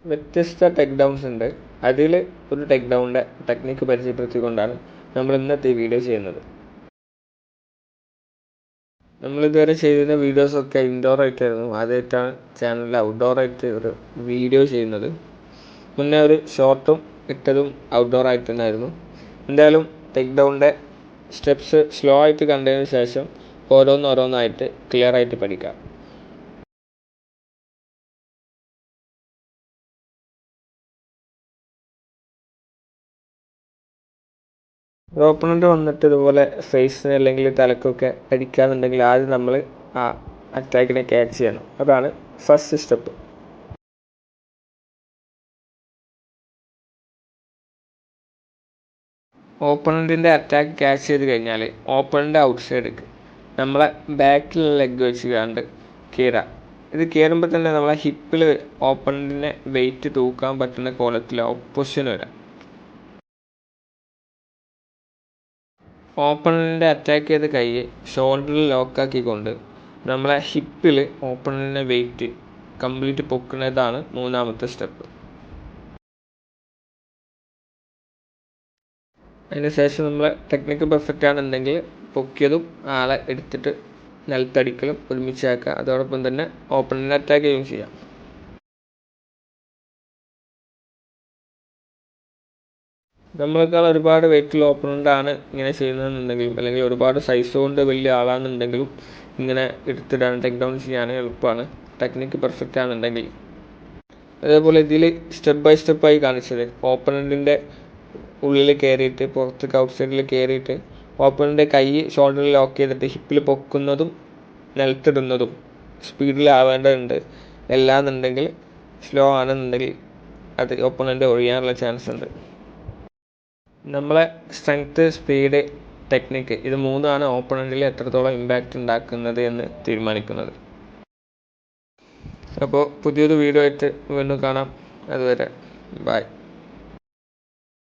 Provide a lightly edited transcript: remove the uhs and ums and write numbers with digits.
വ്യത്യസ്ത tech downs ഉണ്ട്. അതിൽ ഒരു ടെക് ഡൗണിൻ്റെ ടെക്നിക്ക് പരിചയപ്പെടുത്തിക്കൊണ്ടാണ് നമ്മൾ ഇന്നത്തെ ഈ വീഡിയോ ചെയ്യുന്നത്. നമ്മളിതുവരെ ചെയ്തിരുന്ന വീഡിയോസൊക്കെ ഇൻഡോർ ആയിട്ടായിരുന്നു. ആദ്യമായിട്ടാണ് ചാനലിൽ ഔട്ട്ഡോർ ആയിട്ട് ഒരു വീഡിയോ ചെയ്യുന്നത്. മുന്നേ ഒരു ഷോർട്ടും ഇട്ടതും ഔട്ട്ഡോർ ആയിട്ട് തന്നെയായിരുന്നു. എന്തായാലും ടെക് ഡൗണിൻ്റെ സ്റ്റെപ്സ് സ്ലോ ആയിട്ട് കണ്ടതിന് ശേഷം ഓരോന്നായിട്ട് ക്ലിയർ ആയിട്ട് പഠിക്കാം. ഒരു ഓപ്പണൻ്റ് വന്നിട്ട് ഇതുപോലെ ഫേസിന് അല്ലെങ്കിൽ തലക്കൊക്കെ അടിക്കാന്നുണ്ടെങ്കിൽ ആദ്യം നമ്മൾ ആ അറ്റാക്കിനെ ക്യാച്ച് ചെയ്യണം. അതാണ് ഫസ്റ്റ് സ്റ്റെപ്പ്. ഓപ്പണൻറ്റിൻ്റെ അറ്റാക്ക് ക്യാച്ച് ചെയ്ത് കഴിഞ്ഞാൽ ഓപ്പണൻ്റ് ഔട്ട് സൈഡിലേക്ക് നമ്മളെ ബാക്കിലുള്ള ലെഗ് വെച്ച് കണ്ട് കയറാം. ഇത് കയറുമ്പോൾ തന്നെ നമ്മളെ ഹിപ്പിൽ ഓപ്പണൻറ്റിനെ വെയിറ്റ് തൂക്കാൻ പറ്റുന്ന കോലത്തിൽ പൊസിഷൻ വരാം. ഓപ്പണൻറ്റിൻ്റെ അറ്റാക്ക് ചെയ്ത കൈ ഷോൾഡറിൽ ലോക്കാക്കിക്കൊണ്ട് നമ്മളെ ഹിപ്പിൽ ഓപ്പണൻറ്റിൻ്റെ വെയിറ്റ് കംപ്ലീറ്റ് പൊക്കുന്നതാണ് മൂന്നാമത്തെ സ്റ്റെപ്പ്. അതിന് ശേഷം നമ്മൾ ടെക്നിക്ക് പെർഫെക്റ്റ് ആണെന്നുണ്ടെങ്കിൽ പൊക്കിയതും ആളെ എടുത്തിട്ട് നിലത്തടിക്കലും ഒരുമിച്ചാക്കുക. അതോടൊപ്പം തന്നെ ഓപ്പണൻറ്റിനെ അറ്റാക്ക് ചെയ്യുകയും ചെയ്യാം. നമ്മളെക്കാൾ ഒരുപാട് വെയിറ്റുള്ള ഓപ്പണൻ്റാണ് ഇങ്ങനെ ചെയ്യുന്നതെന്നുണ്ടെങ്കിലും അല്ലെങ്കിൽ ഒരുപാട് സൈസ് കൊണ്ട് വലിയ ആളാണെന്നുണ്ടെങ്കിലും ഇങ്ങനെ എടുത്തിടാൻ ടെക് ഡൗൺ ചെയ്യാൻ എളുപ്പമാണ് ടെക്നിക്ക് പെർഫെക്റ്റ് ആണെന്നുണ്ടെങ്കിൽ. അതേപോലെ ഇതിൽ സ്റ്റെപ്പ് ബൈ സ്റ്റെപ്പായി കാണിച്ചത് ഓപ്പണൻറ്റിൻ്റെ ഉള്ളിൽ കയറിയിട്ട് പുറത്തേക്ക് ഔട്ട് സൈഡിൽ കയറിയിട്ട് ഓപ്പണൻ്റെ കൈ ഷോൾഡറിൽ ലോക്ക് ചെയ്തിട്ട് ഹിപ്പിൽ പൊക്കുന്നതും നിലത്തിടുന്നതും സ്പീഡിലാവേണ്ടതുണ്ട്. എല്ലാന്നുണ്ടെങ്കിൽ സ്ലോ ആണെന്നുണ്ടെങ്കിൽ അത് ഓപ്പണൻ്റ് ഒഴിയാനുള്ള ചാൻസ് ഉണ്ട്. നമ്മളെ സ്ട്രെങ്ത്ത്, സ്പീഡ്, ടെക്നിക്ക് ഇത് മൂന്നാണ് ഓപ്പണൻറ്റിൽ എത്രത്തോളം ഇമ്പാക്റ്റ് ഉണ്ടാക്കുന്നത് എന്ന് തീരുമാനിക്കുന്നത്. അപ്പോൾ പുതിയൊരു വീഡിയോ ആയിട്ട് വീണ്ടും കാണാം. അതുവരെ ബൈ.